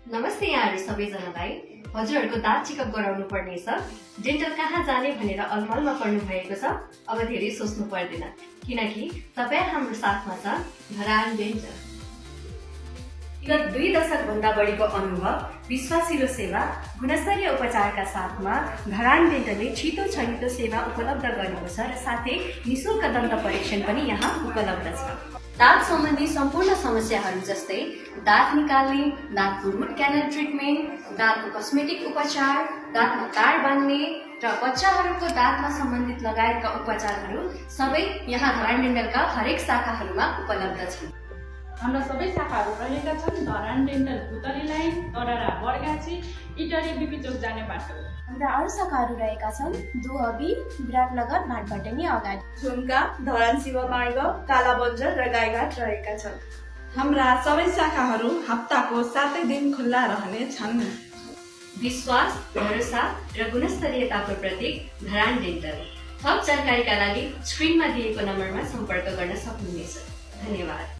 नमस्ते यहाँहरू सबैजनालाई। हजुरहरूको दाँत चेकअप गराउनु पर्नेछ। डेन्टल कहाँ जाने भनेर अलमलमा पर्नु भएको छ। अब धेरै सोच्नु पर्दैन किनकि तपाईँ हाम्रो साथमा छ धरान डेन्टल। विगत 2 दशक भन्दा बढीको अनुभव, विश्वासिलो सेवा, गुणस्तरीय उपचारका साथमा धरान डेन्टलले छिटो छरितो सेवा उपलब्ध गरेको छ र साथै निशुल्क दन्त परीक्षण पनि यहाँ उपलब्ध छ। दाँत सम्बन्धी सम्पूर्ण समस्याहरू जस्तै दाँत निकाल्ने, दाँतको रुट क्यानल ट्रिटमेन्ट, दाँतको कस्मेटिक उपचार, दाँतमा तार बाँध्ने र बच्चाहरूको दाँतमा सम्बन्धित लगायतका उपचारहरू सबै यहाँ धरान डेन्टलका हरेक शाखाहरूमा उपलब्ध छन्। हाम्रा सबै शाखाहरू रहेका छन् Dharan dental भुतरी line, तडरा Bargachhi, इटरी BP चोक जाने बाटो। हाम्रा अरू शाखाहरू रहेका छन् दुहबी, विराटनगर, भाटपाटनी अगाडि, झुम्का, धरान शिव मार्ग, कालाबन्जर र गाईघाट रहेका छन्। हाम्रा सबै शाखाहरू हप्ताको 7 दिन खुल्ला रहने छन्। विश्वास, भरोसा र गुणस्तरीयताको प्रतीक धरान डेन्टल। थप जानकारीका लागि स्क्रिनमा दिएको नम्बरमा सम्पर्क गर्न सक्नुहुनेछ। धन्यवाद।